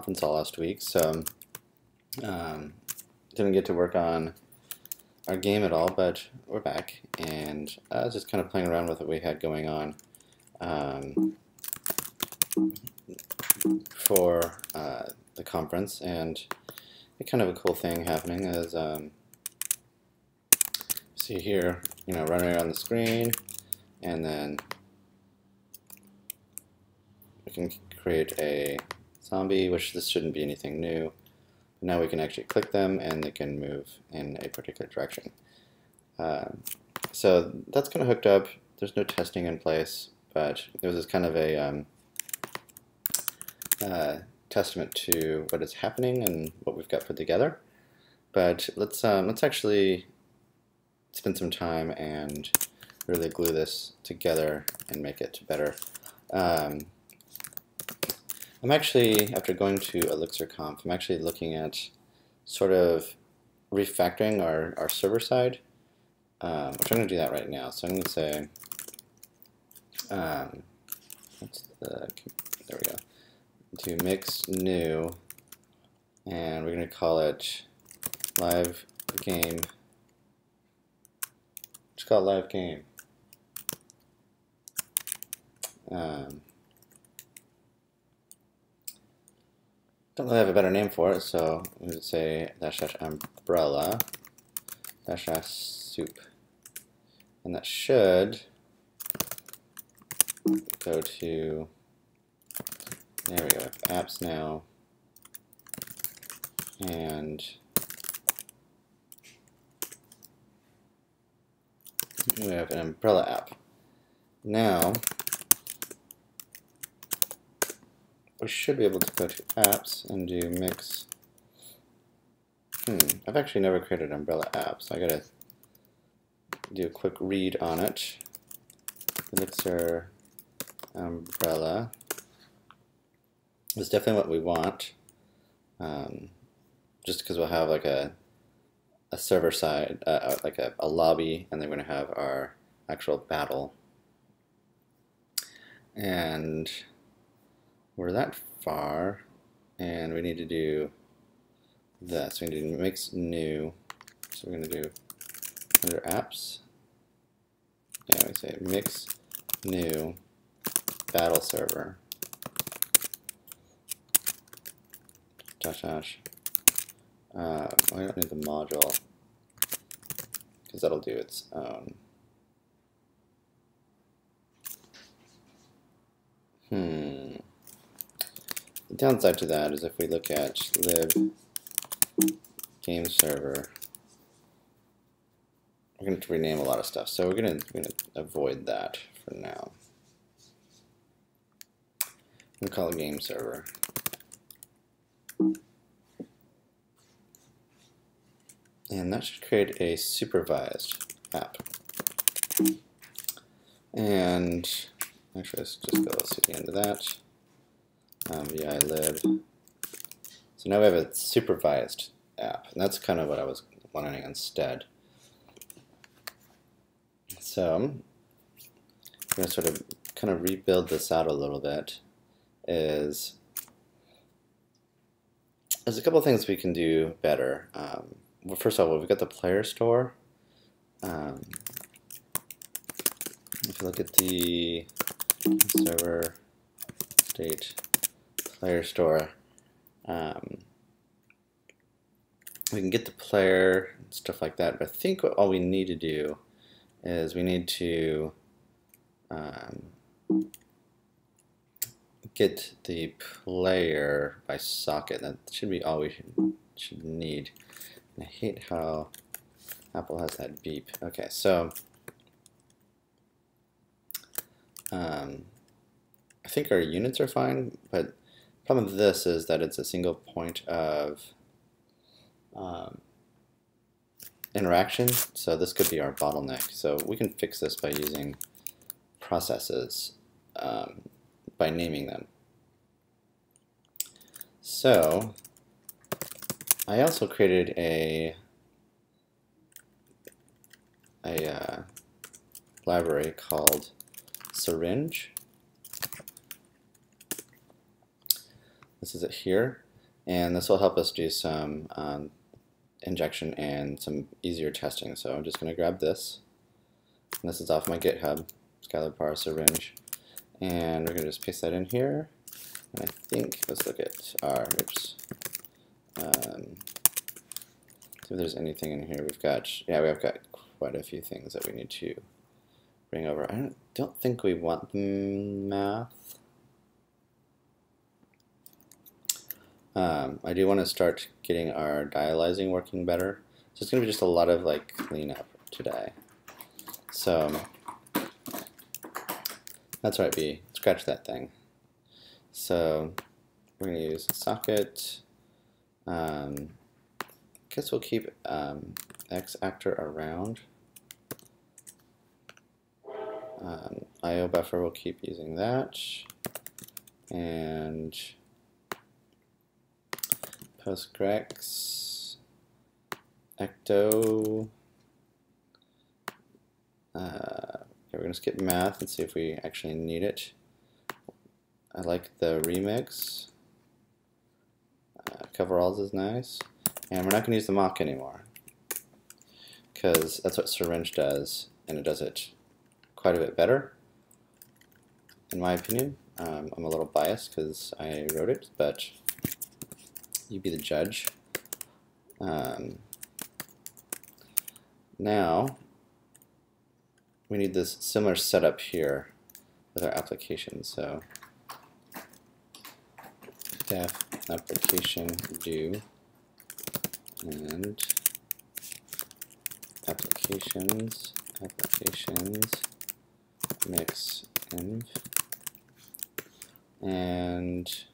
conference all last week, so didn't get to work on our game at all, but we're back, and I was just kind of playing around with what we had going on for the conference, and kind of a cool thing happening is see here, running around the screen, and then we can create a zombie, which this shouldn't be anything new. But now we can actually click them and they can move in a particular direction. So that's kind of hooked up. There's no testing in place, but it was just kind of a testament to what is happening and what we've got put together. But let's actually spend some time and really glue this together and make it better. I'm actually, after going to ElixirConf, I'm actually looking at sort of refactoring our server side, which I'm going to do that right now. So I'm going to say, there we go, to mix new, and we're going to call it live game. Just call it live game. Don't really have a better name for it, so we would say --umbrella --soup, and that should go to, there we go, apps now, and we have an umbrella app. Now we should be able to go to apps and do mix. I've actually never created an umbrella app, so I gotta do a quick read on it. Elixir umbrella is definitely what we want, just because we'll have like a server side, like a lobby, and then we're gonna have our actual battle. And we're that far, and we need to do this. We need to mix new. So we're going to do under apps. Yeah, we say mix new battle server. --. I don't need the module because that'll do its own. The downside to that is if we look at lib game server, we're going to rename a lot of stuff. So we're going to avoid that for now. I'm going to call it game server. And that should create a supervised app. And actually, let's just go cd into that. vi lib. So now we have a supervised app, and that's kind of what I was wanting instead. So I'm going to sort of kind of rebuild this out a little bit. There's a couple of things we can do better. Well, first of all, we've got the player store. If you look at the server state player store, we can get the player and stuff like that, but I think all we need to do is we need to get the player by socket. That should be all we should need. And I hate how Apple has that beep. Okay, so I think our units are fine, but the problem with this is that it's a single point of interaction, so this could be our bottleneck. So we can fix this by using processes, by naming them. So I also created a library called syringe. This is it here. And this will help us do some injection and some easier testing. So I'm just going to grab this. And this is off my GitHub, Skylar Parr syringe. And we're going to just paste that in here. And I think, let's look at our, oops. See if there's anything in here. We've got, yeah, we've got quite a few things that we need to bring over. I don't think we want the math. I do want to start getting our dialyzing working better. So it's going to be just a lot of like cleanup today. So that's right, B. Scratch that thing. So we're going to use socket. Guess we'll keep X actor around. IO buffer, we'll keep using that. And postgrex, ecto. Okay, we're going to skip math and see if we actually need it. I like the remix. Coveralls is nice. And we're not going to use the mock anymore, because that's what syringe does, and it does it quite a bit better, in my opinion. I'm a little biased because I wrote it, but you be the judge. Now, we need this similar setup here with our application. So, def application do and applications mix env, and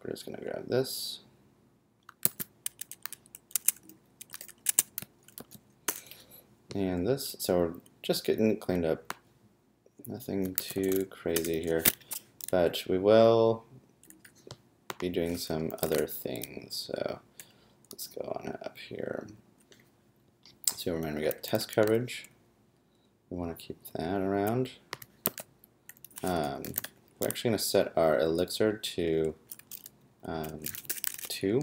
we're just going to grab this. And this, so we're just getting cleaned up. Nothing too crazy here, but we will be doing some other things. So let's go on up here. So remember, we got test coverage. We want to keep that around. We're actually going to set our elixir to 2.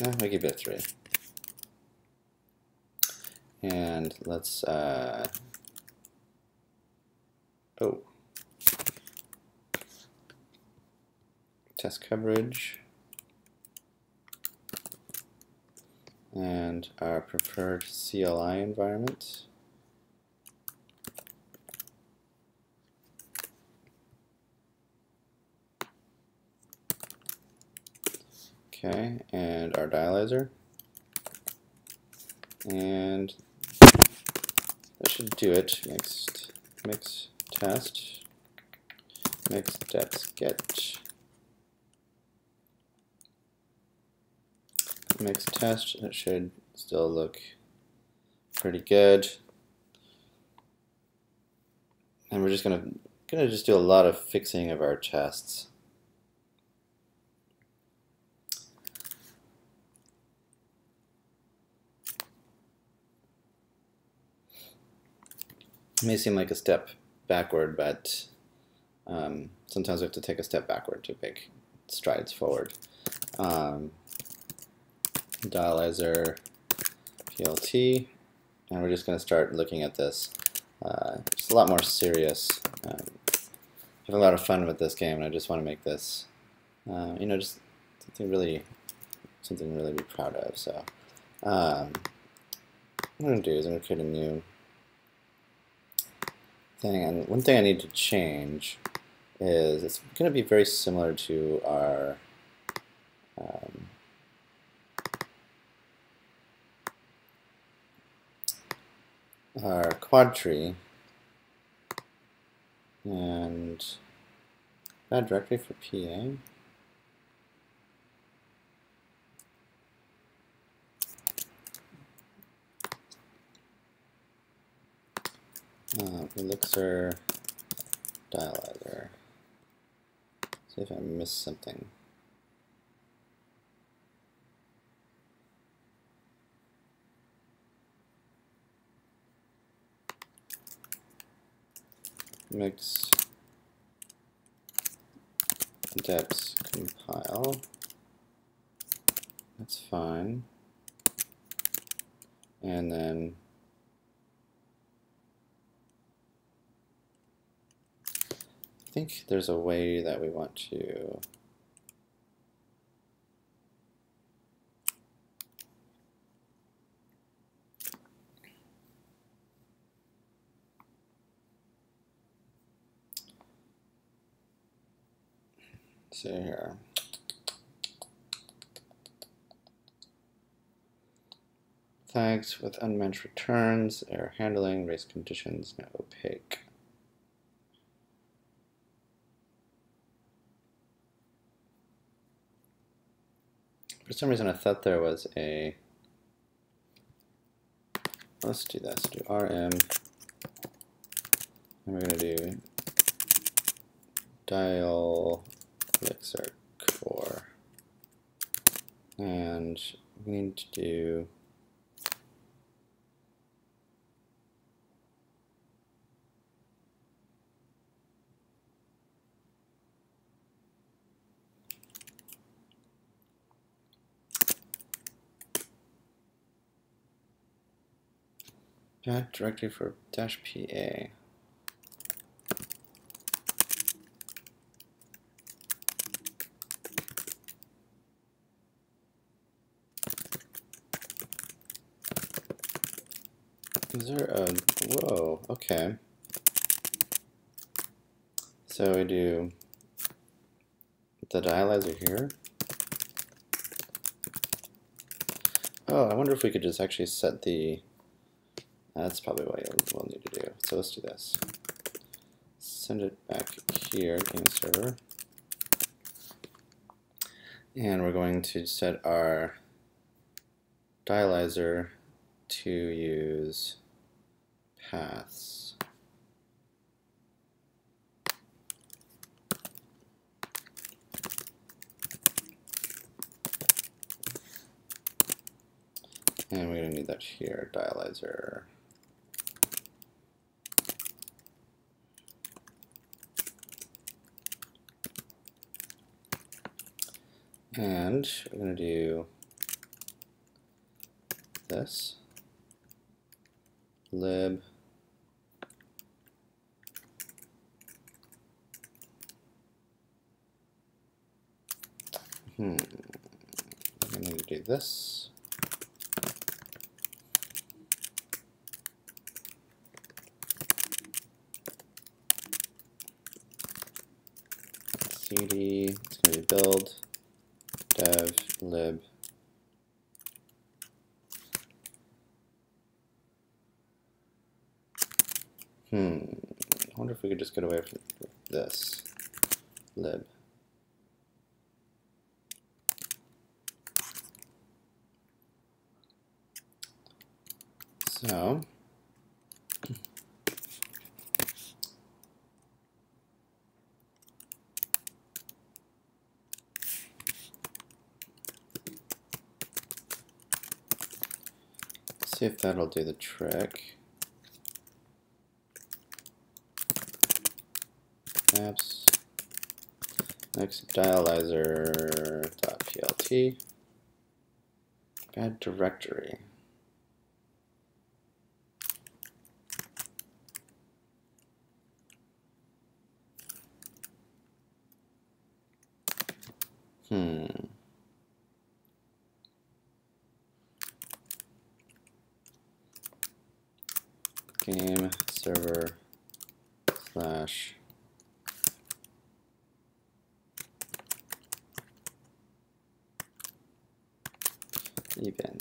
No, we keep it 3. And let's, test coverage, and our preferred CLI environment. Okay, and our dialyzer. And that should do it. Mix test, mix deps get, mix test. It should still look pretty good. And we're just gonna just do a lot of fixing of our tests. It may seem like a step backward, but sometimes we have to take a step backward to make strides forward. Dialyzer PLT, and we're just going to start looking at this. It's a lot more serious. Having a lot of fun with this game, and I just want to make this, you know, just something really to be proud of. So, what I'm going to do is I'm going to create a new thing, and one thing I need to change is it's going to be very similar to our quad tree, and that directory for PA. Elixir dialyzer. See if I missed something. mix deps compile. That's fine. And then I think there's a way that we want to see here. Flags with unmatched returns, error handling, race conditions, now opaque. For some reason I thought there was a, let's do this, do rm, and we're going to do dialyzer core, and we need to do directory for -pa. Is there a, whoa, okay. So we do the dialyzer here. Oh, I wonder if we could just actually set the, that's probably what we'll need to do. So let's do this. Send it back here, game server. And we're going to set our dialyzer to use paths. And we're going to need that here, dialyzer. And we're going to do this, lib, we're going to do this, cd, it's going to be build, dev, lib, I wonder if we could just get away from this, lib. So, see if that'll do the trick. Apps, next dialyzer.plt, bad directory. Game server slash even.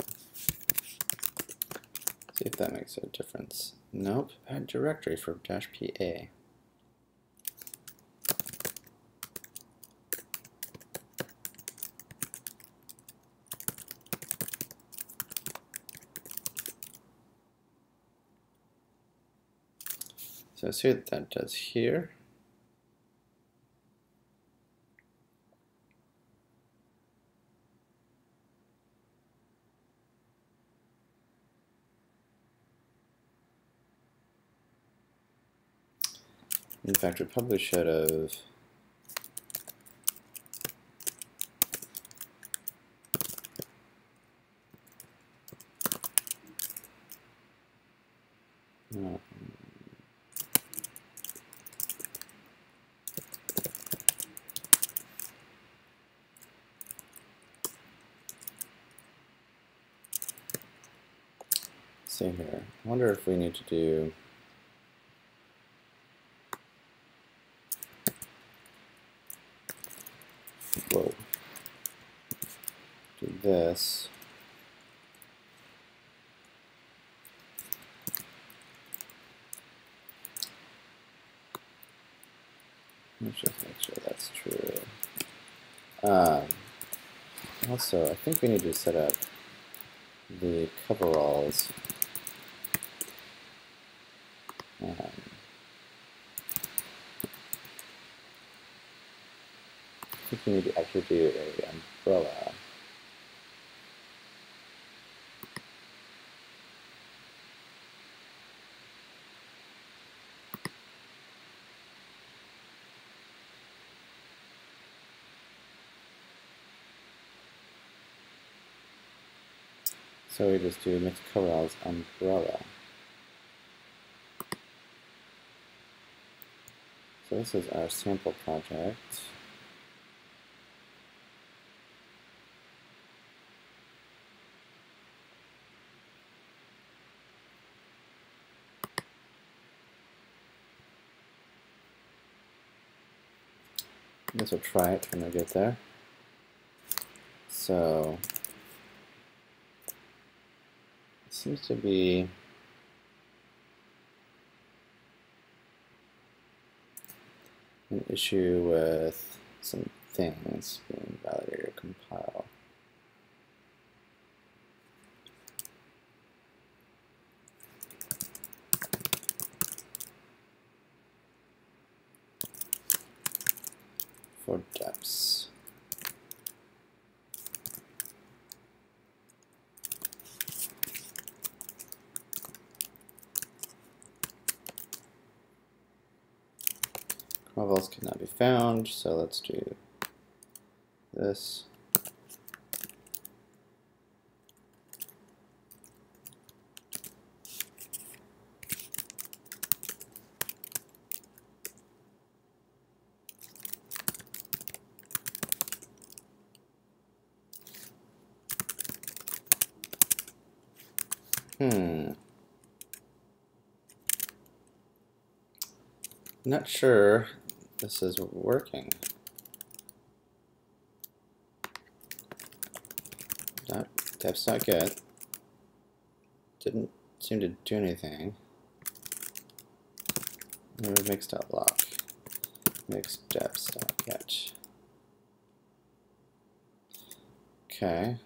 See if that makes a difference. Nope, bad directory for -pa. So see what that does here. In fact, we probably should have see here. I wonder if we need to do this. Let's just make sure that's true. Also, I think we need to set up the coveralls. I think we need to actually do an umbrella. So we just do mixed coveralls umbrella. So this is our sample project. I guess we'll try it when I get there. So it seems to be an issue with some things being validator compile. For depths. Coveralls cannot be found, so let's do this. Not sure this is working. That's not good. Didn't seem to do anything. Maybe mix.lock. Mix depths.get. Okay.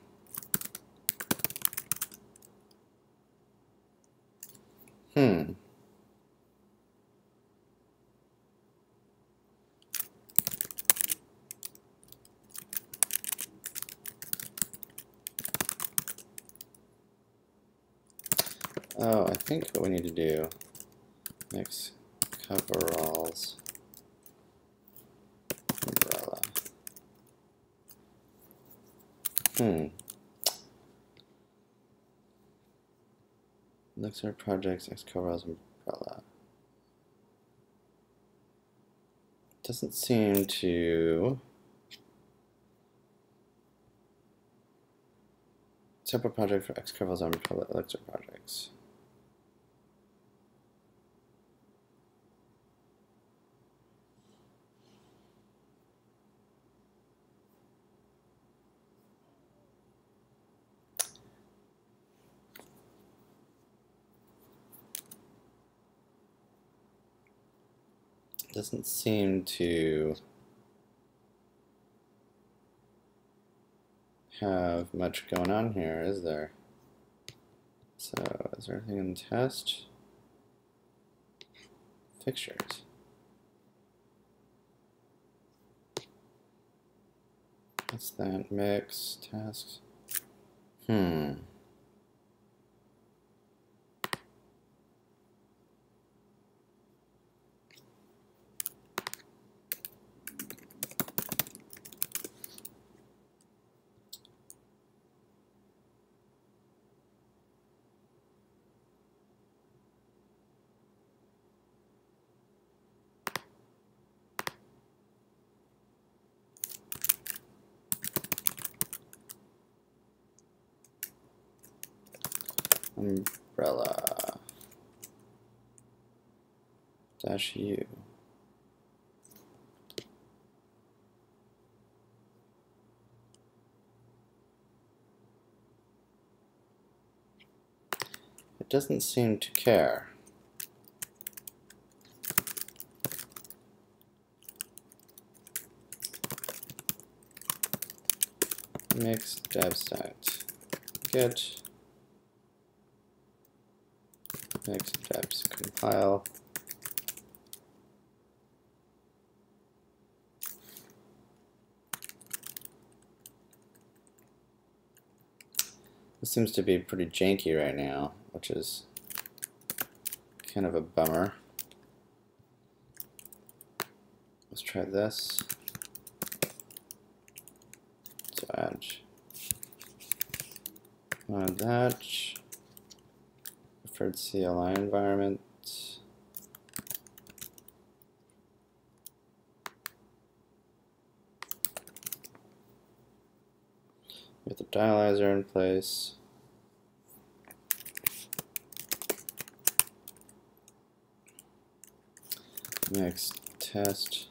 Oh, I think what we need to do, mix coveralls umbrella. Looks our projects, X coveralls umbrella. Doesn't seem to. Separate project for X coveralls umbrella Elixir projects. Doesn't seem to have much going on here, is there? So, is there anything in test? Fixtures. What's that? Mix, tasks. umbrella dash U. It doesn't seem to care. Mix devstat get mix devs compile. This seems to be pretty janky right now, which is kind of a bummer. Let's try this. So add that. Preferred CLI environment. With the dialyzer in place. Next test.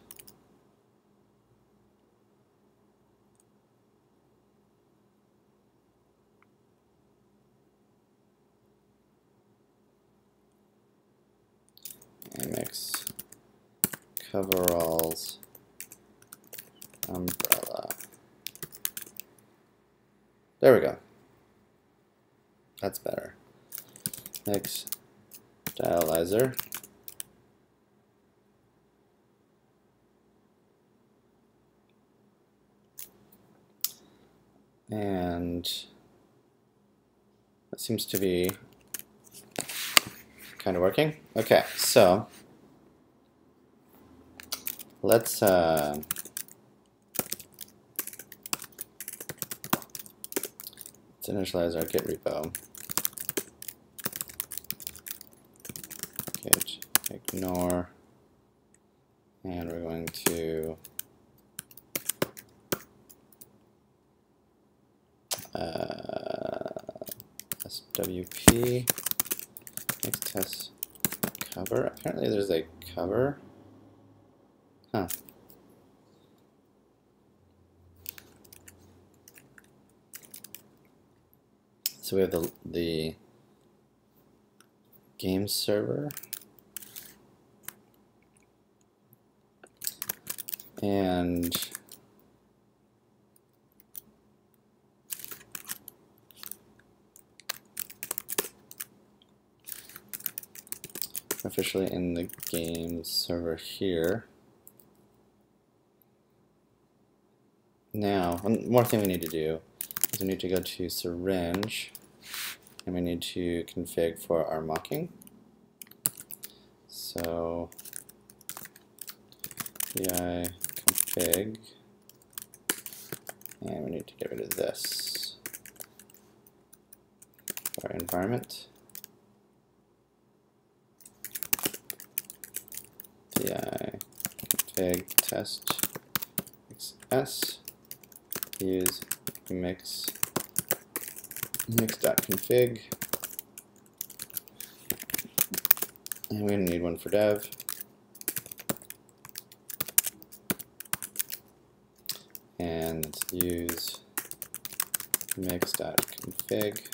Mix coveralls umbrella. There we go. That's better. Next, dialyzer. And that seems to be kind of working. Okay, so let's initialize our Git repo. Git ignore, and we're going to swp next test cover. Apparently there's a cover. Huh. So we have the game server, and officially in the game server here. Now, one more thing we need to do is we need to go to syringe, and we need to config for our mocking. So pi config, and we need to get rid of this for our environment. Pi config test xs, use mix.config, and we need one for dev. And let's use mix.config,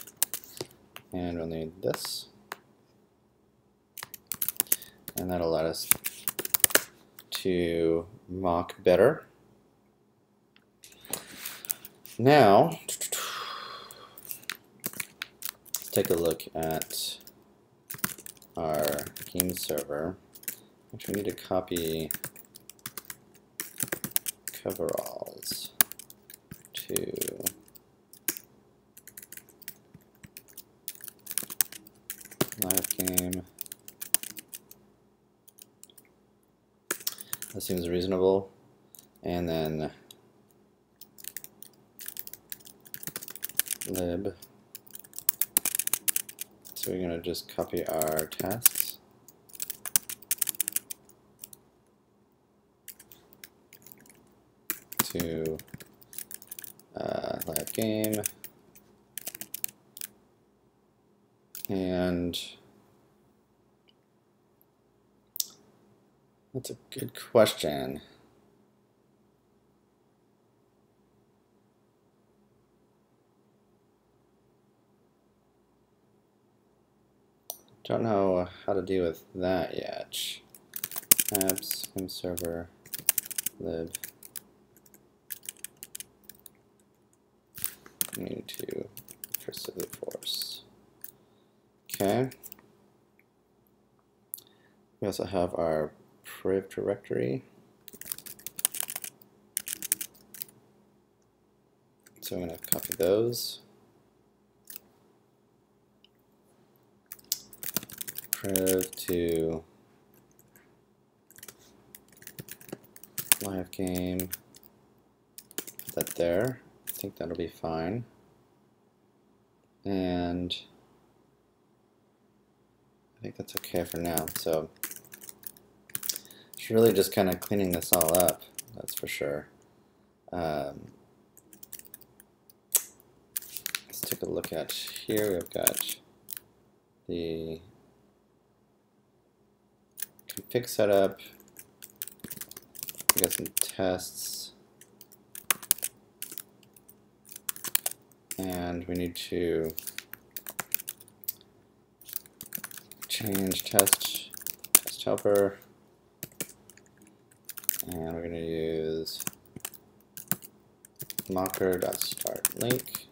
and we'll need this, and that'll let us to mock better. Now, let's take a look at our game server. Actually, we need to copy coveralls to live game. That seems reasonable. And then lib. So we're going to just copy our tasks. To live game. And that's a good question. Don't know how to deal with that yet. Apps, server, lib. Need to cursively force. Okay. We also have our priv directory. So I'm going to copy those. Priv to live game. Put that there. I think that'll be fine. And I think that's okay for now. So it's really just kind of cleaning this all up, that's for sure. Let's take a look at here. We've got the config setup. We got some tests. And we need to change test helper. And we're going to use mocker.startLink.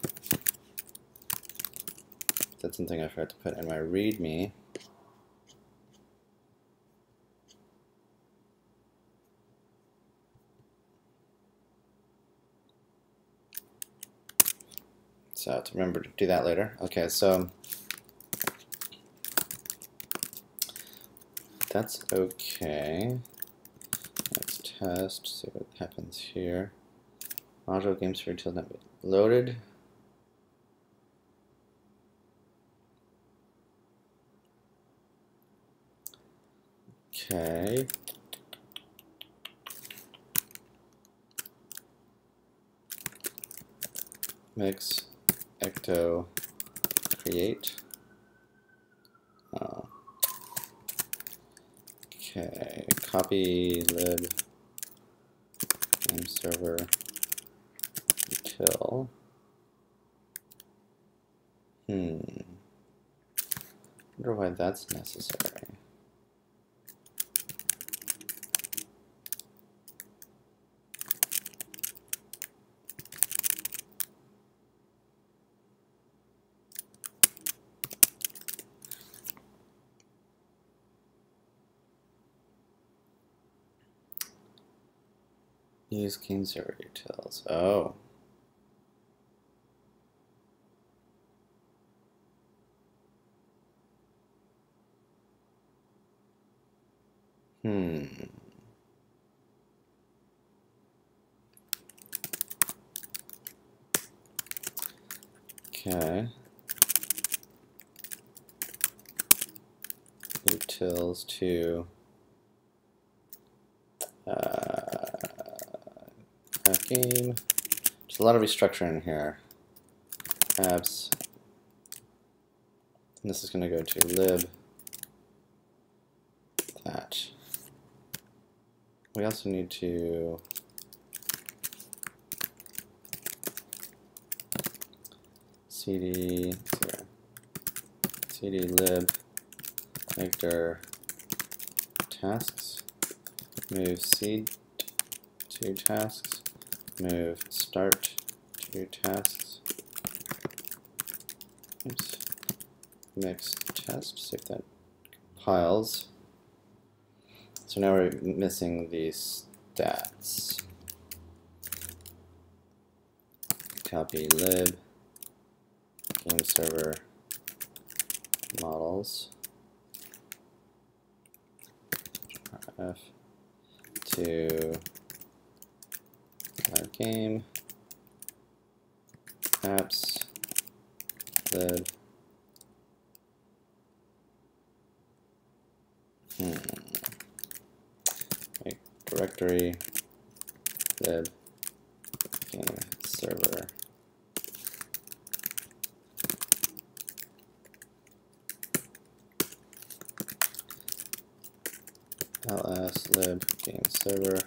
That's something I forgot to put in my README. So to remember to do that later. Okay, so that's okay. Let's test, see what happens here. Module games for until not loaded. Okay. Mix ecto create. Okay, copy lib game server util. Wonder why that's necessary. Use game server utils. Oh. Okay. Utils to game. There's a lot of restructuring here. Apps. And this is going to go to lib. That. We also need to cd lib vector tasks, move seed to tasks, move start to tasks. Oops. Mix test, see if that compiles. So now we're missing these stats. Copy lib game server models f to live game apps lib make directory lib game server ls lib game server.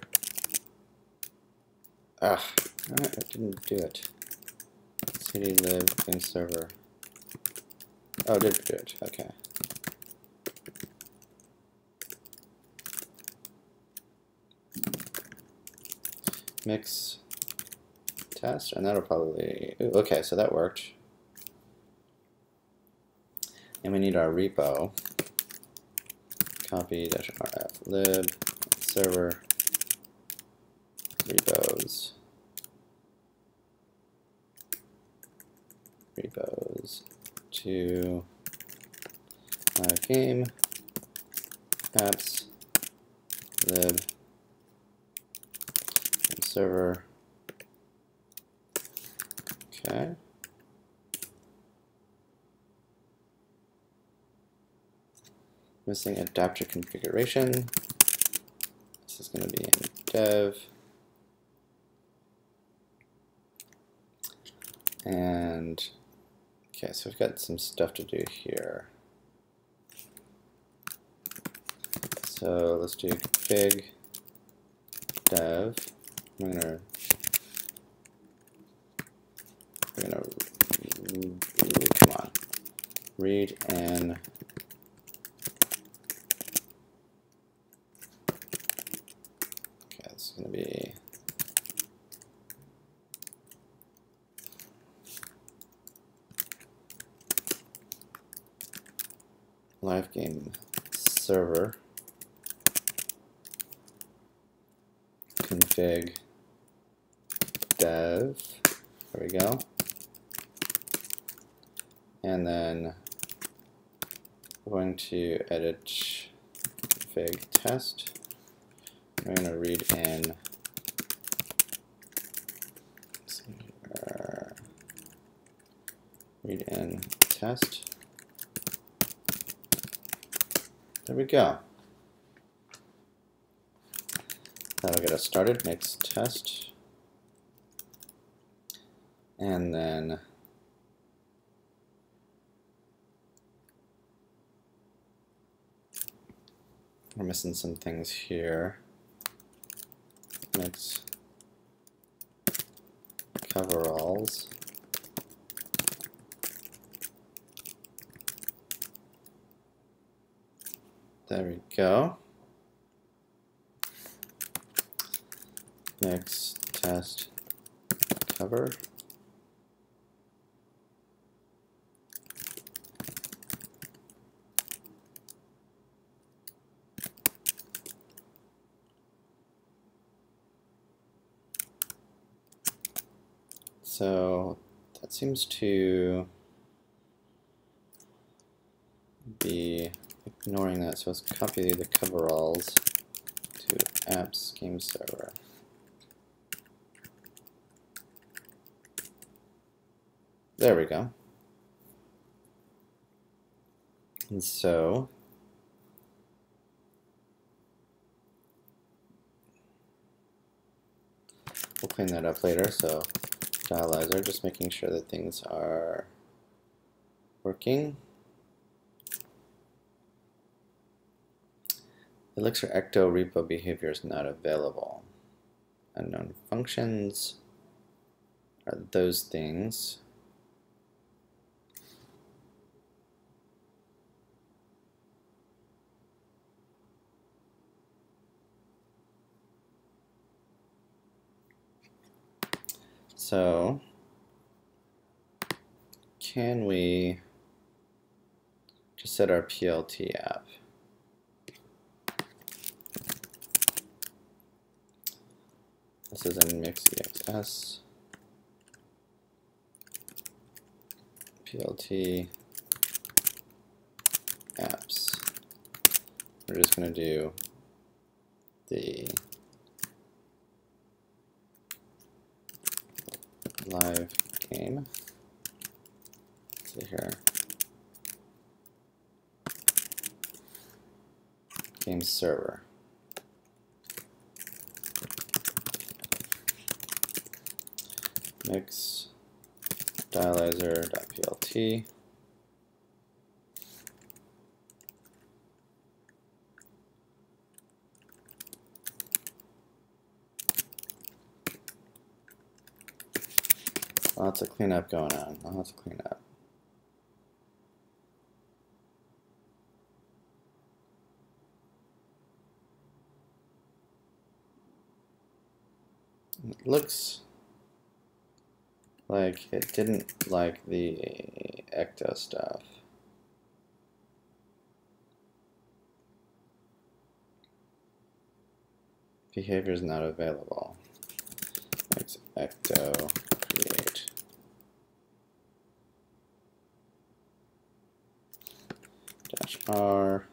Ah, I didn't do it. cd lib game server. Oh, it did do it. Okay. Mix test, and that'll probably. Ooh, okay, so that worked. And we need our repo. Copy -rf lib server repos to live game apps lib and server. Okay. Missing adapter configuration. This is going to be in dev. And okay, so we've got some stuff to do here. So let's do config dev. We're gonna come on, read in it's going to be live game server config dev. There we go. And then we're going to edit config test. We're going to read in test. There we go. That'll get us started. Mix test. And then we're missing some things here. Mix coveralls. There we go. Mix test cover. So that seems to be ignoring that. So let's copy the coveralls to apps game server. There we go. And so we'll clean that up later. So dialyzer, just making sure that things are working. Elixir ecto repo behavior is not available. Unknown functions are those things. So can we just set our PLT app? This is in mix.exs. PLT apps. We're just going to do the live game. Let's see here. Game server. Mix dialyzer.plt. Lots of cleanup going on. Lots of cleanup. It looks like it didn't like the ecto stuff. Behavior is not available. Let's ecto create. -r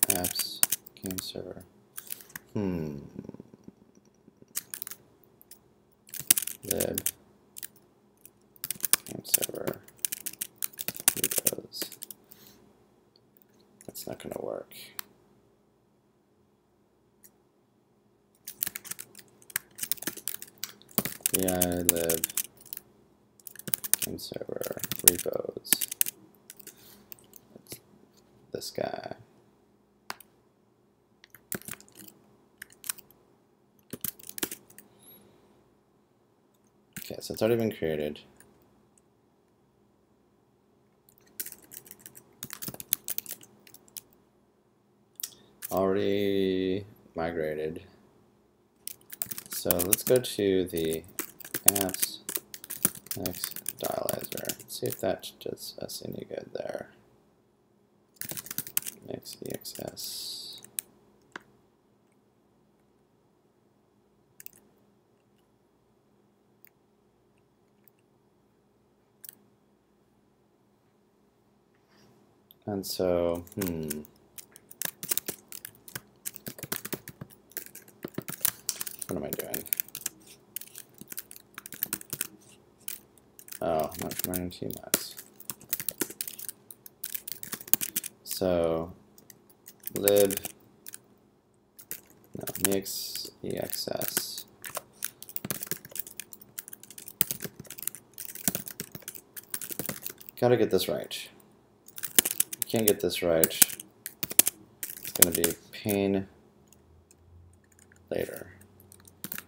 apps game server. Lib game server repos. That's not going to work. lib game server repos. That's this guy. Okay, so it's already been created. Already migrated. So let's go to the apps next dialyzer. Let's see if that does us any good there. Mix EXS. And so, what am I doing? Oh, I'm not running Tmax. So, lib, no, mix EXS. Gotta get this right. Can't get this right. It's gonna be a pain later.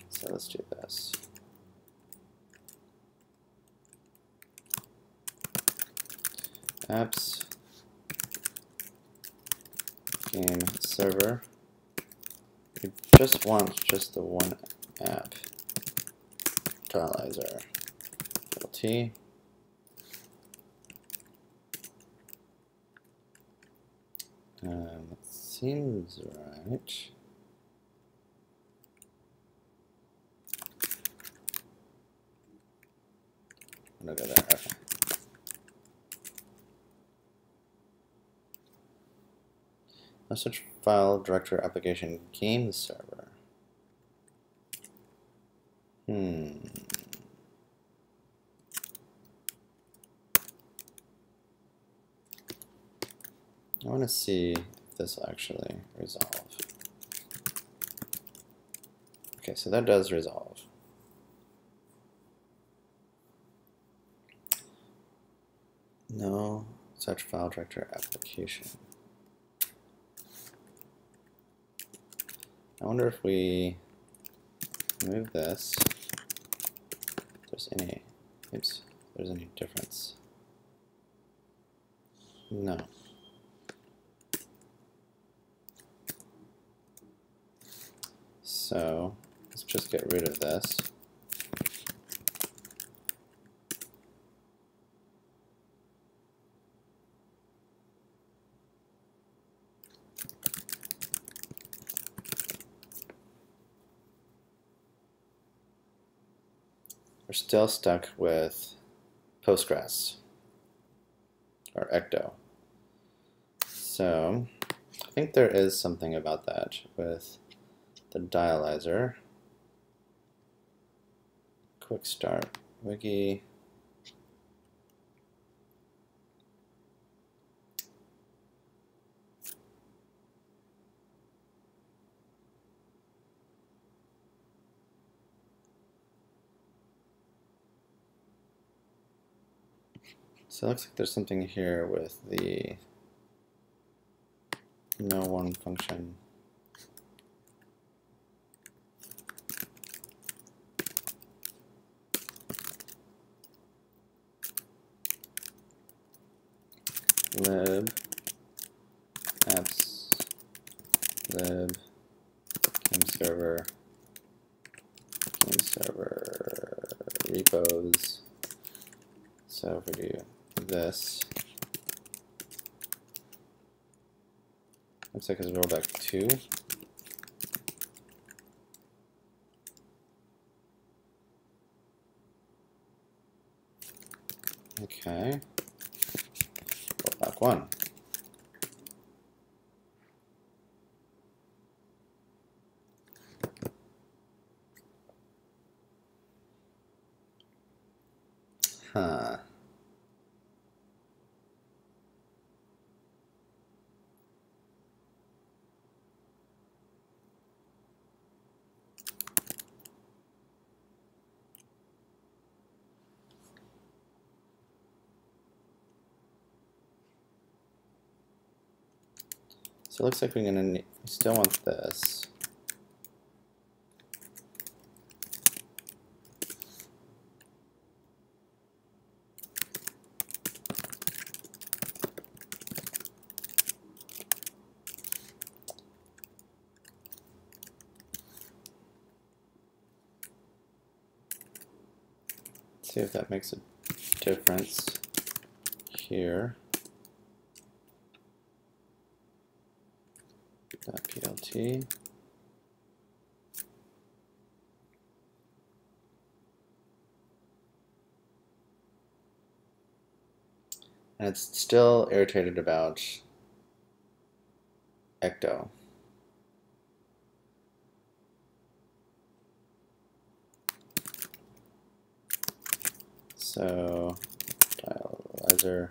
So let's do this. Apps game server. We just want just the one app. Dialyzer. T. It seems right. I'm gonna go there. Okay. Message file directory application game server. I want to see if this will actually resolve. Okay, so that does resolve. No such file directory application. I wonder if we move this, if there's any difference. No. So let's just get rid of this. We're still stuck with Postgres or Ecto. So I think there is something about that with the dialyzer. Quick start wiki. So it looks like there's something here with the no one function. lib apps lib game server repos. So if we do this, looks like it's rollback 2. Okay, rollback 1. Huh. So it looks like we're gonna we still want this. See if that makes a difference here. .plt. And it's still irritated about ecto. So dialyzer.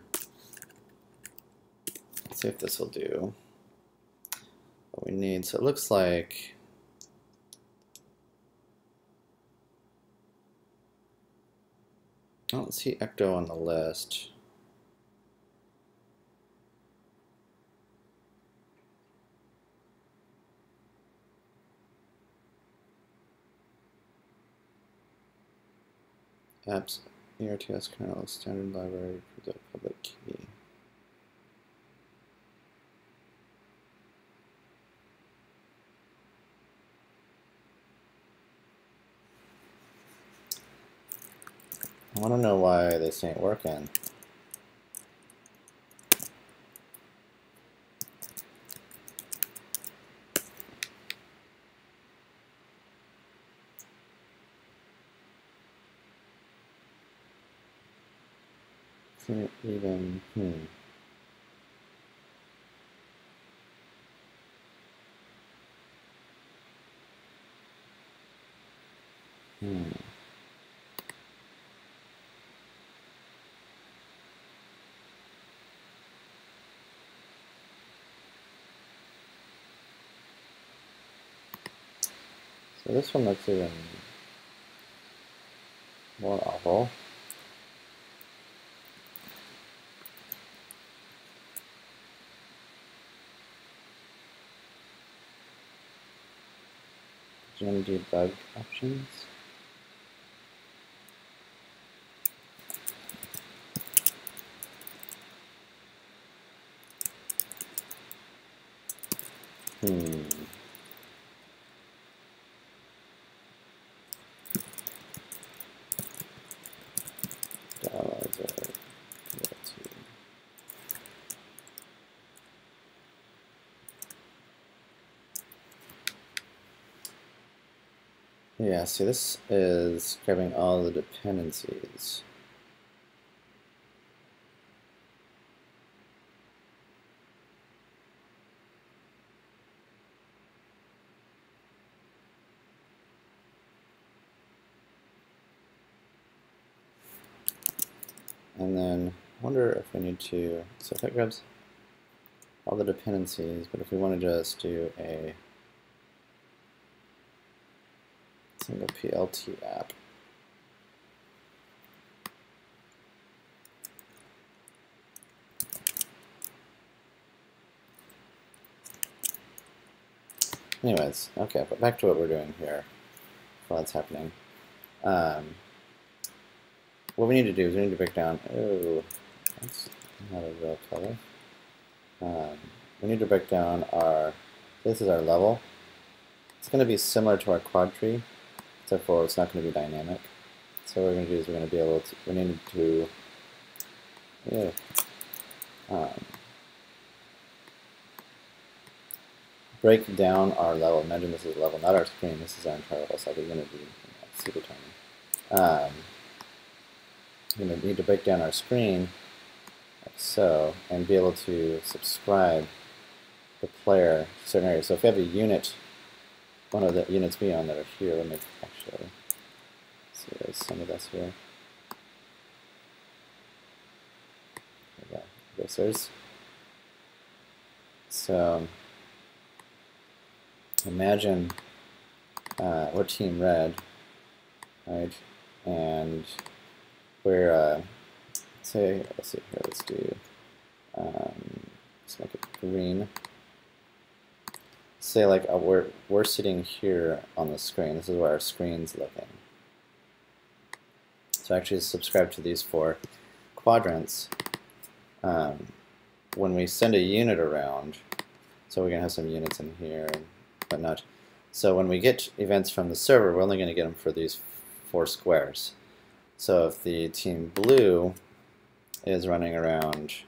Let's see if this will do what we need. So it looks like I don't see ecto on the list. Apps ERTS kernel standard library for the public key. I want to know why this ain't working. Can't even, So this one looks even more awful. Do you want to do bug options? Dialyzer. Yeah, see, this is grabbing all the dependencies. And then I wonder if we need to, so if that grabs all the dependencies, but if we want to just do a single PLT app. Anyways, okay, but back to what we're doing here while that's happening. What we need to do is we need to break down, oh, that's not a real color. we need to break down our, this is our level. It's going to be similar to our quad tree, except for it's not going to be dynamic. So what we're going to do is we're going to be able to, we need to, break down our level. Imagine this is a level, not our screen. This is our entire level, so we're going to be super tiny. We're going to need to break down our screen like so, and be able to subscribe the player to certain areas. So if we have a unit, one of the units we own that are here, let me actually see, there's some of this here. Erasers. So imagine we're team red, right? And we're say, let's see here, let's do let's make it green. Say like we're sitting here on the screen. This is where our screen's looking. So actually subscribe to these 4 quadrants. When we send a unit around, so we're going to have some units in here and whatnot. So when we get events from the server, we're only going to get them for these 4 squares. So if the team blue is running around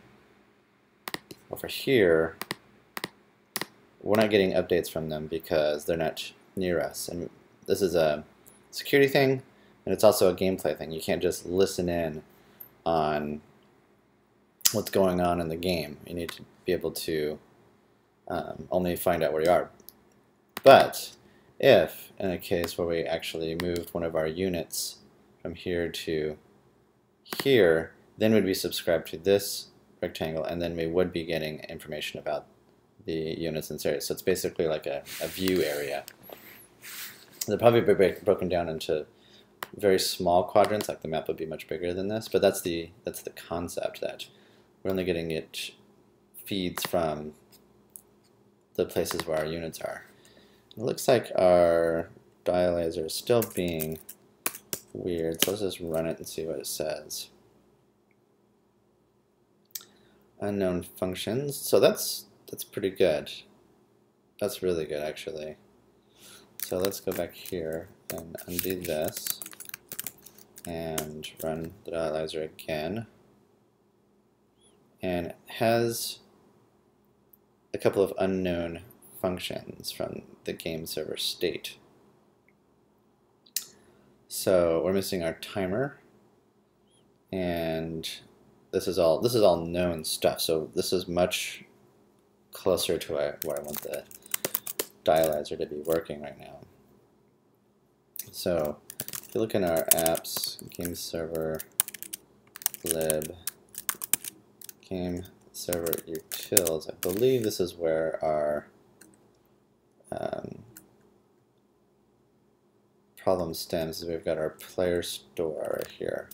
over here, we're not getting updates from them because they're not near us. And this is a security thing, and it's also a gameplay thing. You can't just listen in on what's going on in the game. You need to be able to only find out where you are. But if, in a case where we actually moved one of our units from here to here, then we'd be subscribed to this rectangle, and then we would be getting information about the units in this area. So it's basically like a view area. They'll probably be broken down into very small quadrants, like the map would be much bigger than this, but that's the concept, that we're only getting it feeds from the places where our units are. It looks like our dialyzer is still being weird, so let's just run it and see what it says. Unknown functions. So that's pretty good. That's really good, actually. So let's go back here and undo this and run the dialyzer again. And it has a couple of unknown functions from the game server state. So we're missing our timer, and this is all known stuff. So this is much closer to where I want the dialyzer to be working right now. So if you look in our apps, game server lib, game server utils, I believe this is where our problem stems. We've got our player store right here.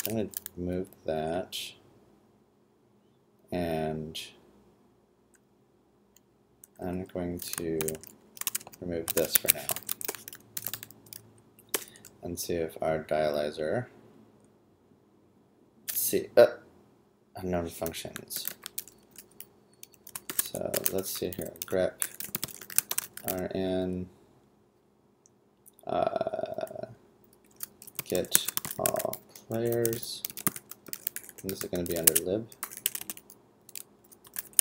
I'm going to move that, and I'm going to remove this for now and see if our dialyzer, unknown functions. So let's see here, grep rn get all players, and this is going to be under lib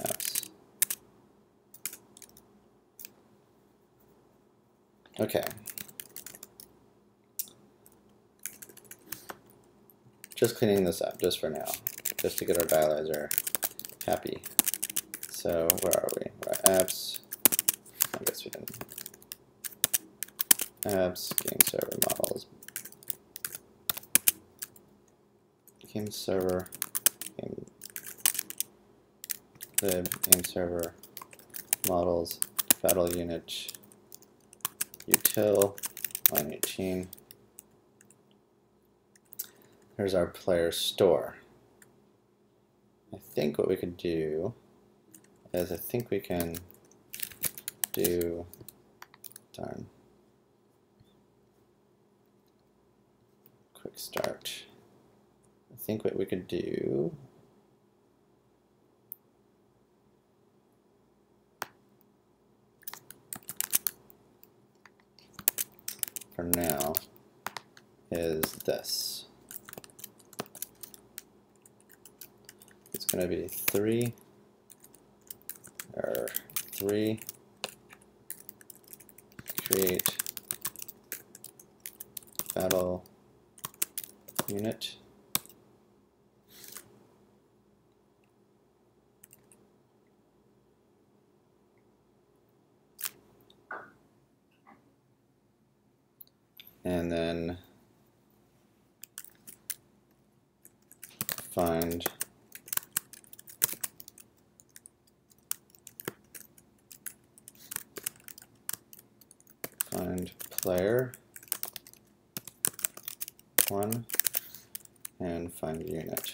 apps. Okay. Just cleaning this up just for now, just to get our dialyzer happy. So where are we? We're at apps. I guess we can apps, game server models, game server, game lib, game server models, battle unit, util, line 18. Here's our player store. I think what we could do is, I think we can do, darn, quick start. I think what we could do for now is this. It's going to be 3 create battle unit. And then find player 1 and find unit.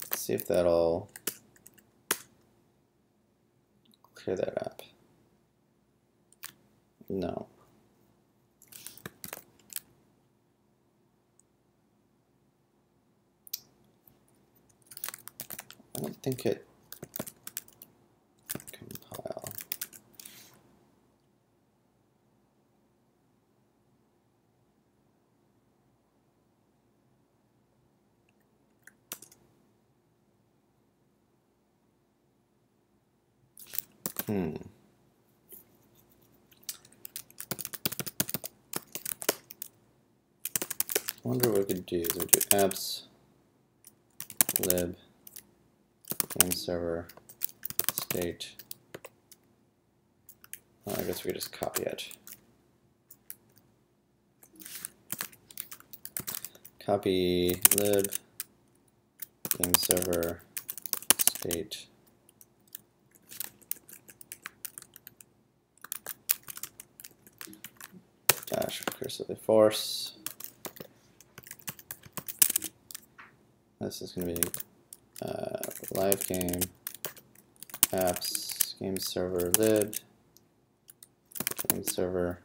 Let's see if that'll clear that up. No. I don't think it compile. I wonder what we could do. We do apps lib game server state. Oh, I guess we could just copy it. Copy lib game server state dash recursively force. This is going to be live game apps game server lib game server.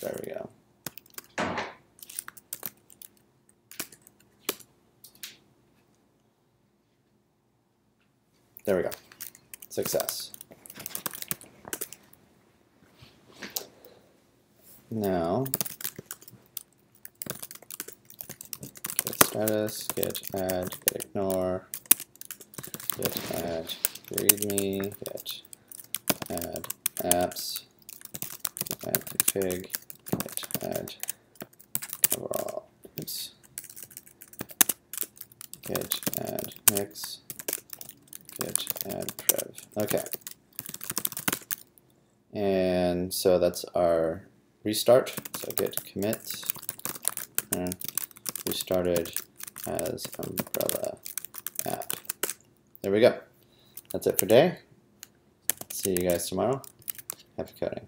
There we go. There we go. Success. Now, get status, get add, get ignore, get add readme, get add apps, get add config, get add overall, oops, get add mix, get add prev. Okay. And so that's our restart. So git commit and restarted as umbrella app. There we go. That's it for today. See you guys tomorrow. Happy coding.